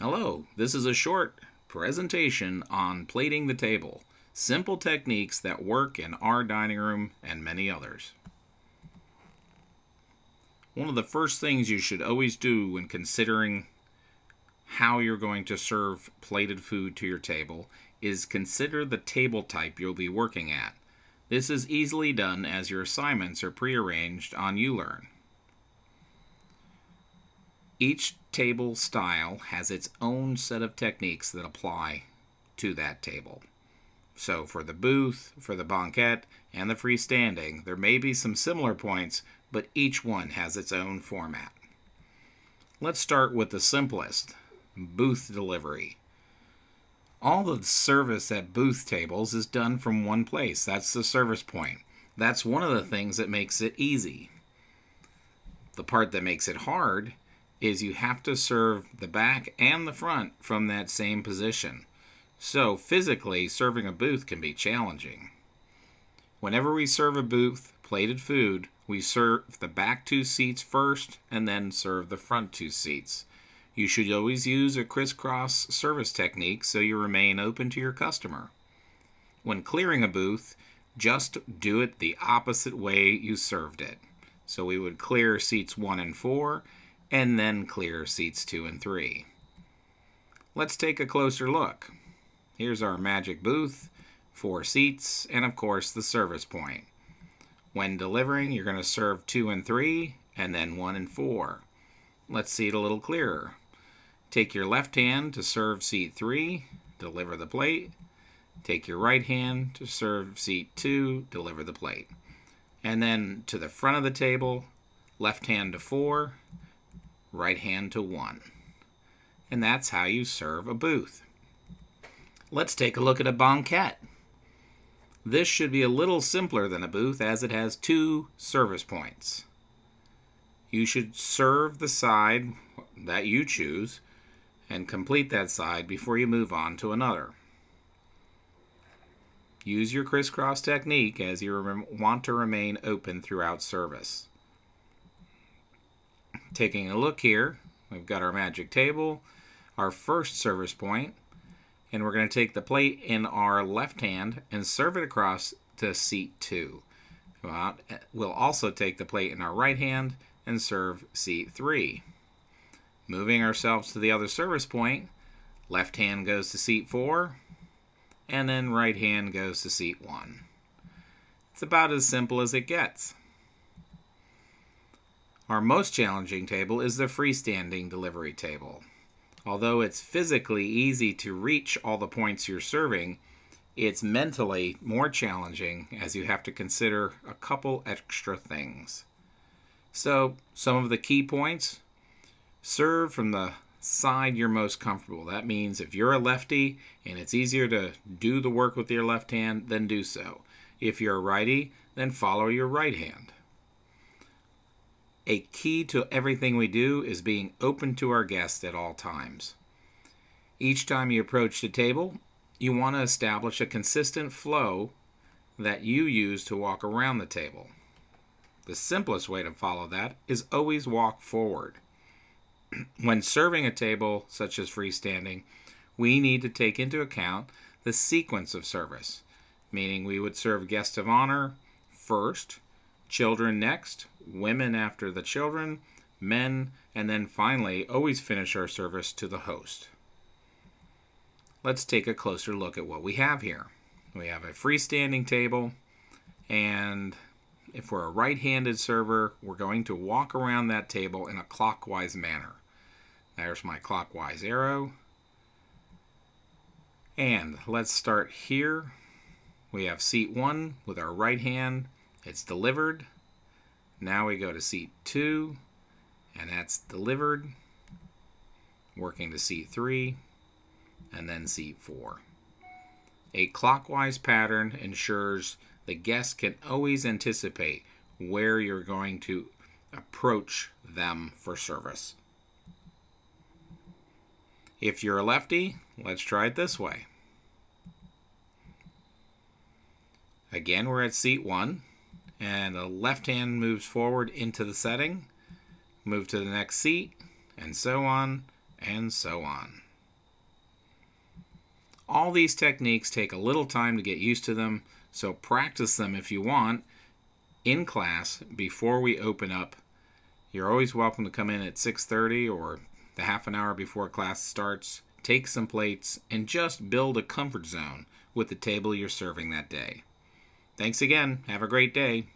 Hello, this is a short presentation on plating the table. Simple techniques that work in our dining room and many others. One of the first things you should always do when considering how you're going to serve plated food to your table is consider the table type you'll be working at. This is easily done as your assignments are prearranged on ULearn. Each table style has its own set of techniques that apply to that table. So for the booth, for the banquette, and the freestanding, there may be some similar points, but each one has its own format. Let's start with the simplest, booth delivery. All the service at booth tables is done from one place. That's the service point. That's one of the things that makes it easy. The part that makes it hard is you have to serve the back and the front from that same position. So physically, serving a booth can be challenging. Whenever we serve a booth plated food, we serve the back two seats first and then serve the front two seats. You should always use a crisscross service technique so you remain open to your customer. When clearing a booth, just do it the opposite way you served it. So we would clear seats 1 and 4 and then clear seats 2 and 3. Let's take a closer look. Here's our magic booth, 4 seats, and of course the service point. When delivering, you're going to serve 2 and 3, and then 1 and 4. Let's see it a little clearer. Take your left hand to serve seat 3, deliver the plate. Take your right hand to serve seat 2, deliver the plate. And then to the front of the table, left hand to 4, right hand to 1. And that's how you serve a booth. Let's take a look at a banquette. This should be a little simpler than a booth as it has 2 service points. You should serve the side that you choose and complete that side before you move on to another. Use your crisscross technique as you want to remain open throughout service. Taking a look here, we've got our magic table, our first service point, and we're going to take the plate in our left hand and serve it across to seat 2. We'll also take the plate in our right hand and serve seat 3. Moving ourselves to the other service point, left hand goes to seat 4, and then right hand goes to seat 1. It's about as simple as it gets. Our most challenging table is the freestanding delivery table. Although it's physically easy to reach all the points you're serving, it's mentally more challenging as you have to consider a couple extra things. So, some of the key points: serve from the side you're most comfortable. That means if you're a lefty and it's easier to do the work with your left hand, then do so. If you're a righty, then follow your right hand. A key to everything we do is being open to our guests at all times. Each time you approach the table, you want to establish a consistent flow that you use to walk around the table. The simplest way to follow that is always walk forward. When serving a table such as freestanding, we need to take into account the sequence of service, meaning we would serve guests of honor first, children next, women after the children, men, and then finally always finish our service to the host. Let's take a closer look at what we have here. We have a freestanding table, and if we're a right-handed server, we're going to walk around that table in a clockwise manner. There's my clockwise arrow. And let's start here. We have seat 1 with our right hand. It's delivered. Now we go to seat 2, and that's delivered. Working to seat 3, and then seat 4. A clockwise pattern ensures the guest can always anticipate where you're going to approach them for service. If you're a lefty, let's try it this way. Again, we're at seat 1. And the left hand moves forward into the setting, move to the next seat, and so on and so on. All these techniques take a little time to get used to them, so practice them if you want in class before we open up. You're always welcome to come in at 6:30 or the half an hour before class starts. Take some plates and just build a comfort zone with the table you're serving that day. Thanks again. Have a great day.